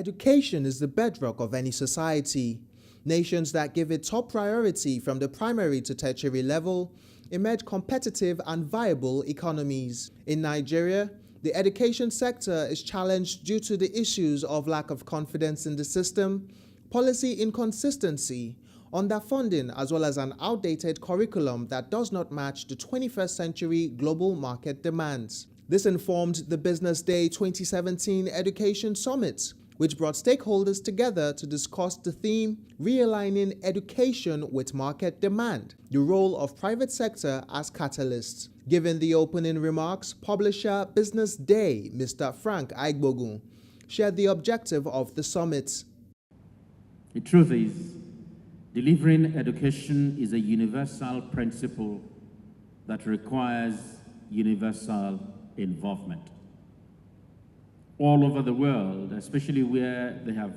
Education is the bedrock of any society. Nations that give it top priority from the primary to tertiary level emerge competitive and viable economies. In Nigeria, the education sector is challenged due to the issues of lack of confidence in the system, policy inconsistency, underfunding, as well as an outdated curriculum that does not match the 21st century global market demands. This informed the Business Day 2017 Education Summit, which brought stakeholders together to discuss the theme, Realigning Education with Market Demand, the role of private sector as catalysts. Giving the opening remarks, publisher BusinessDay, Mr. Frank Aigbogun, shared the objective of the summit. The truth is, delivering education is a universal principle that requires universal involvement. All over the world, especially where they have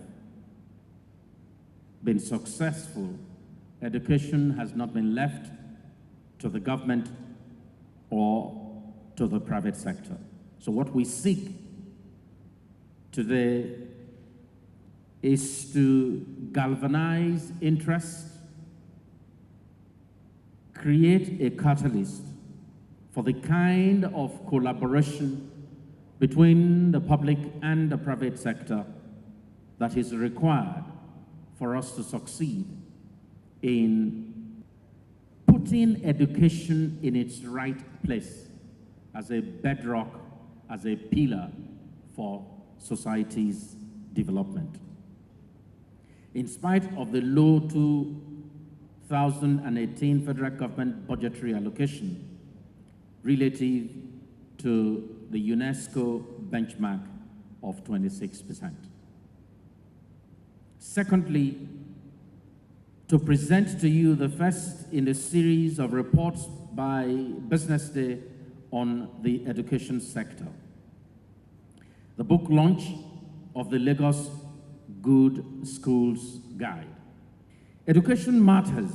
been successful, education has not been left to the government or to the private sector. So what we seek today is to galvanize interest, create a catalyst for the kind of collaboration between the public and the private sector that is required for us to succeed in putting education in its right place as a bedrock, as a pillar for society's development. In spite of the low 2018 federal government budgetary allocation relative to the UNESCO benchmark of 26%. Secondly, to present to you the first in a series of reports by BusinessDay on the education sector. The book launch of the Lagos Good Schools Guide. Education matters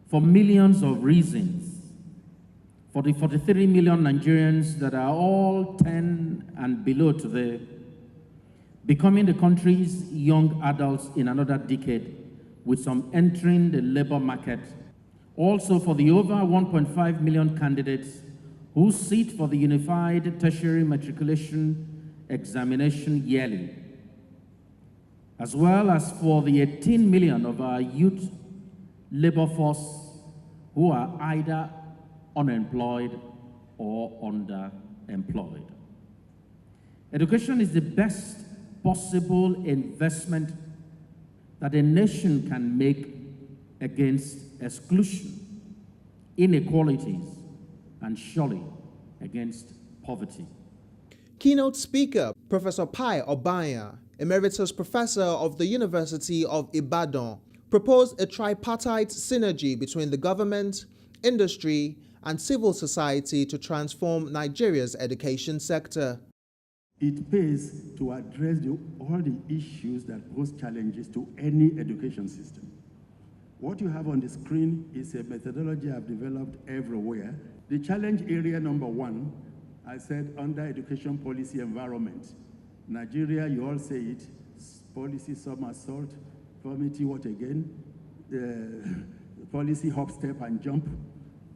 for millions of reasons. For the 43 million Nigerians that are all 10 and below today, becoming the country's young adults in another decade, with some entering the labor market. Also for the over 1.5 million candidates who sit for the Unified Tertiary Matriculation Examination yearly, as well as for the 18 million of our youth labor force who are either unemployed or underemployed. Education is the best possible investment that a nation can make against exclusion, inequalities, and surely against poverty. Keynote speaker, Professor Pai Obanya, Emeritus Professor of the University of Ibadan, proposed a tripartite synergy between the government, industry, and civil society to transform Nigeria's education sector. It pays to address all the issues that pose challenges to any education system. What you have on the screen is a methodology I've developed everywhere. The challenge area number one, I said under education policy environment. Nigeria, you all say it, policy somersault, poverty, what again? Policy hop, step, and jump.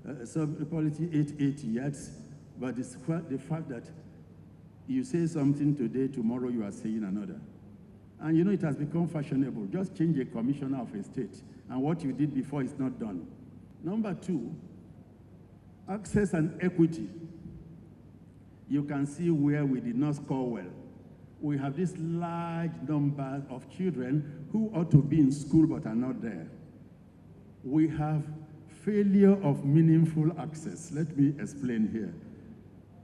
Policy 880 yards, but it's the fact that you say something today, tomorrow you are saying another. And you know it has become fashionable. Just change a commissioner of a state, and what you did before is not done. Number two, access and equity. You can see where we did not score well. We have this large number of children who ought to be in school but are not there. We have failure of meaningful access. Let me explain here.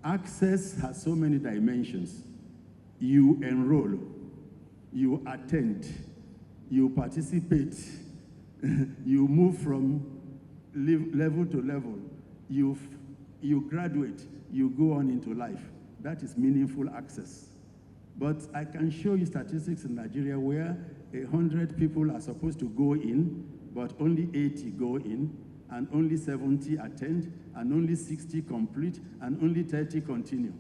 Access has so many dimensions. You enroll, you attend, you participate, you move from level to level, you graduate, you go on into life. That is meaningful access. But I can show you statistics in Nigeria where 100 people are supposed to go in, but only 80 go in, and only 70 attend, and only 60 complete, and only 30 continue.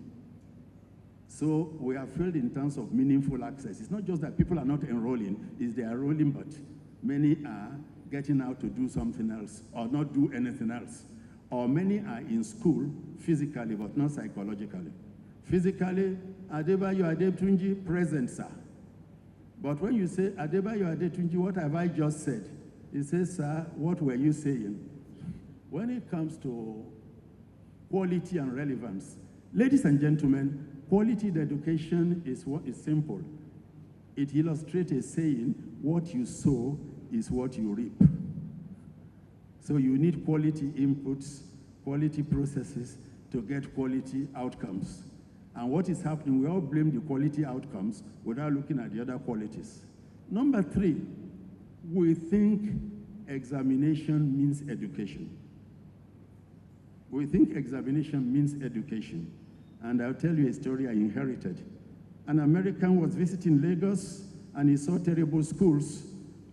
So we have failed in terms of meaningful access. It's not just that people are not enrolling, it's they are enrolling, but many are getting out to do something else or not do anything else. Or many are in school physically, but not psychologically. Physically, Adebayo Adetunji, present, sir. But when you say, Adebayo Adetunji, what have I just said? He says, sir, what were you saying? When it comes to quality and relevance, ladies and gentlemen, quality in education is simple. It illustrates a saying, what you sow is what you reap. So you need quality inputs, quality processes to get quality outcomes. And what is happening, we all blame the quality outcomes without looking at the other qualities. Number 3, we think examination means education. We think examination means education. And I'll tell you a story I inherited. An American was visiting Lagos and he saw terrible schools.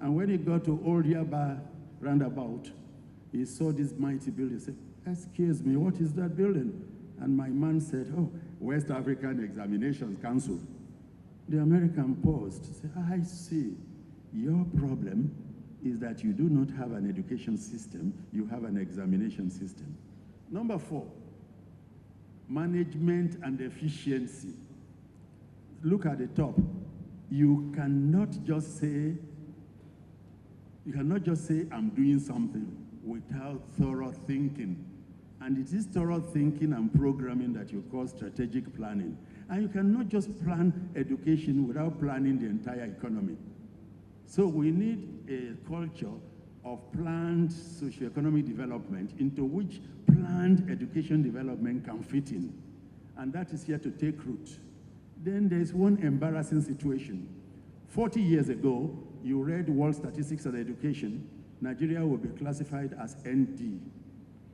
And when he got to Old Yaba roundabout, he saw this mighty building. He said, excuse me, what is that building? And my man said, oh, West African Examinations Council. The American paused, said, I see. Your problem is that you do not have an education system, you have an examination system. Number 4, management and efficiency. Look at the top. You cannot just say, I'm doing something without thorough thinking. And it is thorough thinking and programming that you call strategic planning. And you cannot just plan education without planning the entire economy. So we need a culture of planned socioeconomic development into which planned education development can fit in. And that is here to take root. Then there's one embarrassing situation. 40 years ago, you read World Statistics on Education, Nigeria will be classified as ND,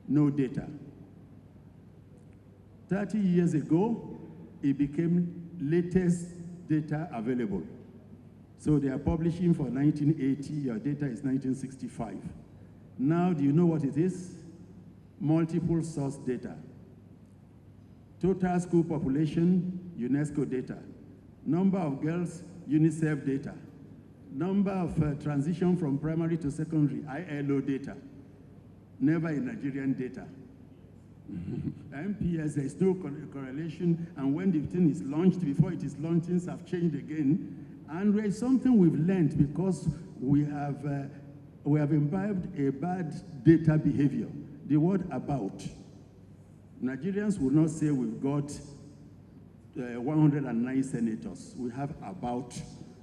no data. 30 years ago, it became latest data available. So they are publishing for 1980, your data is 1965. Now, do you know what it is? Multiple source data. Total school population, UNESCO data. Number of girls, UNICEF data. Number of transition from primary to secondary, ILO data. Never in Nigerian data. MPS, there is no correlation, and when the thing is launched, before it is launched, things have changed again. And there is something we've learned because we have imbibed a bad data behavior. The word about. Nigerians will not say we've got 109 senators. We have about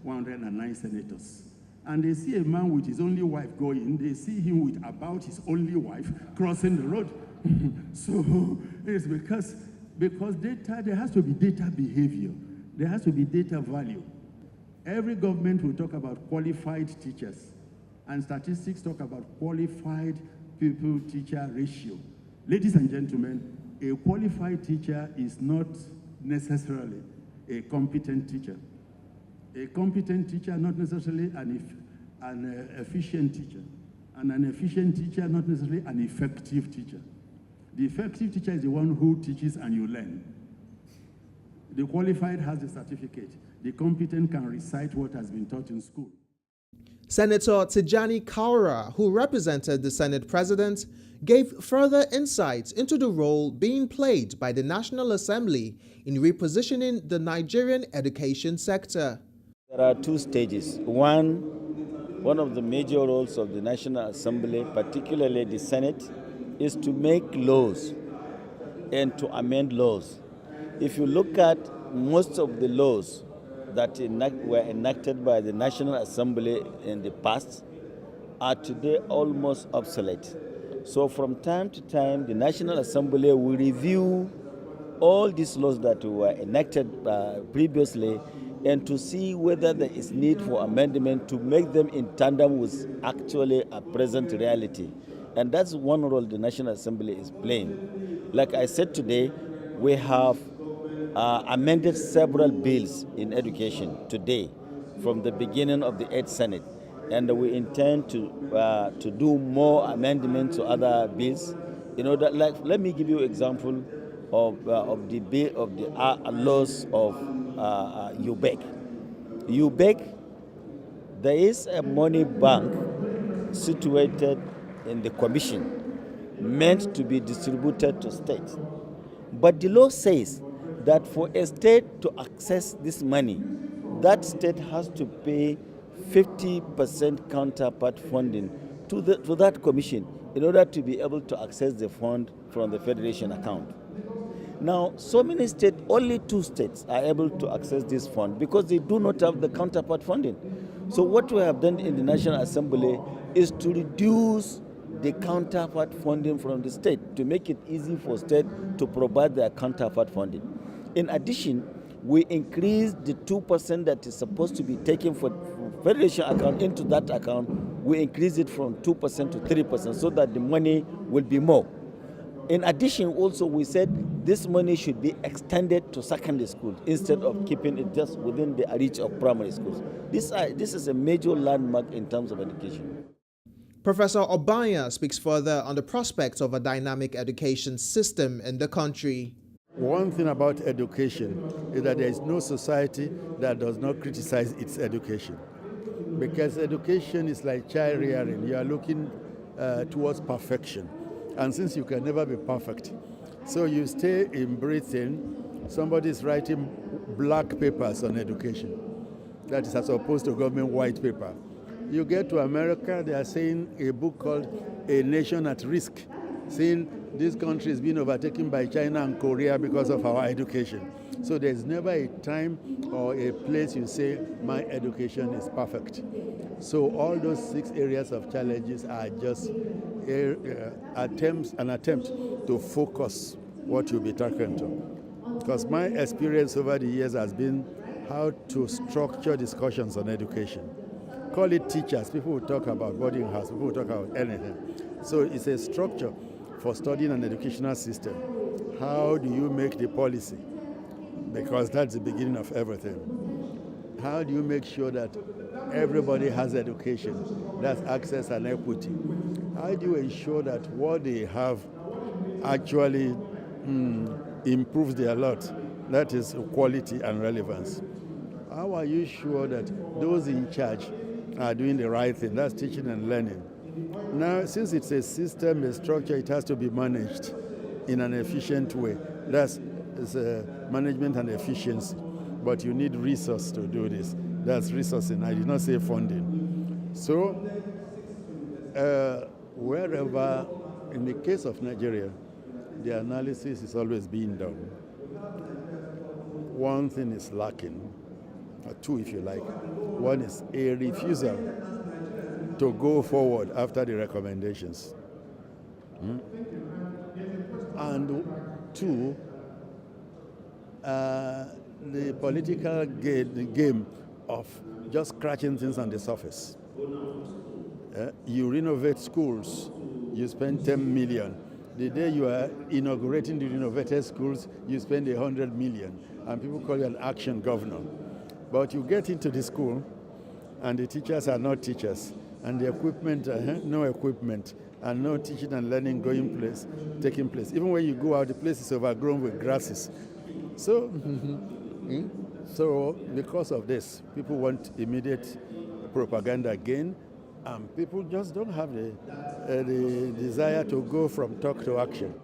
109 senators. And they see a man with his only wife going, they see him with about his only wife crossing the road. So it's because data, there has to be data behavior. There has to be data value. Every government will talk about qualified teachers, and statistics talk about qualified pupil-teacher ratio. Ladies and gentlemen, a qualified teacher is not necessarily a competent teacher. A competent teacher, not necessarily an efficient teacher. And an efficient teacher, not necessarily an effective teacher. The effective teacher is the one who teaches and you learn. The qualified has the certificate. The competent can recite what has been taught in school. Senator Tijani Kaura, who represented the Senate President, gave further insights into the role being played by the National Assembly in repositioning the Nigerian education sector. There are 2 stages. One of the major roles of the National Assembly, particularly the Senate, is to make laws and to amend laws. If you look at most of the laws that were enacted by the National Assembly in the past are today almost obsolete. So from time to time, the National Assembly will review all these laws that were enacted previously and to see whether there is need for amendment to make them in tandem with actually a present reality. And that's one role the National Assembly is playing. Like I said today, we have amended several bills in education today from the beginning of the 8th Senate. And we intend to do more amendments to other bills. You know, let me give you an example. of the laws of UBEC. UBEC, there is a money bank situated in the commission meant to be distributed to states. But the law says that for a state to access this money, that state has to pay 50% counterpart funding to that commission in order to be able to access the fund from the federation account. Now, so many states, only 2 states are able to access this fund because they do not have the counterpart funding. So what we have done in the National Assembly is to reduce the counterpart funding from the state to make it easy for states to provide their counterpart funding. In addition, we increased the 2% that is supposed to be taken for federation account into that account. We increased it from 2% to 3% so that the money will be more. In addition, also, we said this money should be extended to secondary schools instead of keeping it just within the reach of primary schools. This is a major landmark in terms of education. Professor Obanya speaks further on the prospects of a dynamic education system in the country. One thing about education is that there is no society that does not criticize its education. Because education is like child rearing. You are looking towards perfection. And since you can never be perfect, so you stay in Britain, somebody is writing black papers on education. That is as opposed to government white paper. You get to America, they are saying a book called A Nation at Risk, saying this country is being overtaken by China and Korea because of our education. So there's never a time or a place you say, my education is perfect. So all those 6 areas of challenges are just an attempt to focus what you'll be talking to. Because my experience over the years has been how to structure discussions on education. Call it teachers, people will talk about boarding house, people will talk about anything. So it's a structure for studying an educational system. How do you make the policy? Because that's the beginning of everything. How do you make sure that everybody has education? That's access and equity. How do you ensure that what they have actually improves their lot? That is quality and relevance. How are you sure that those in charge are doing the right thing? That's teaching and learning. Now, since it's a system, a structure, it has to be managed in an efficient way. That's management and efficiency. But you need resource to do this. That's resourcing. I did not say funding. So, wherever, in the case of Nigeria, the analysis is always being done. One thing is lacking, or 2 if you like. One is a refusal to go forward after the recommendations. And 2, the political game of just scratching things on the surface. You renovate schools, you spend 10 million. The day you are inaugurating the renovated schools, you spend 100 million, and people call you an action governor. But you get into the school, and the teachers are not teachers, and the equipment, no equipment, and no teaching and learning taking place. Even when you go out, the place is overgrown with grasses. So, so because of this, people want immediate propaganda gain, and people just don't have the desire to go from talk to action.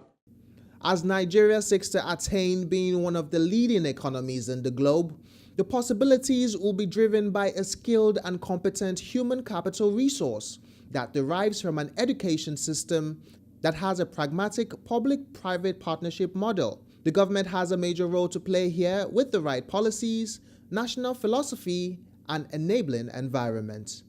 As Nigeria seeks to attain being one of the leading economies in the globe, the possibilities will be driven by a skilled and competent human capital resource that derives from an education system that has a pragmatic public-private partnership model. The government has a major role to play here with the right policies, national philosophy, and enabling environment.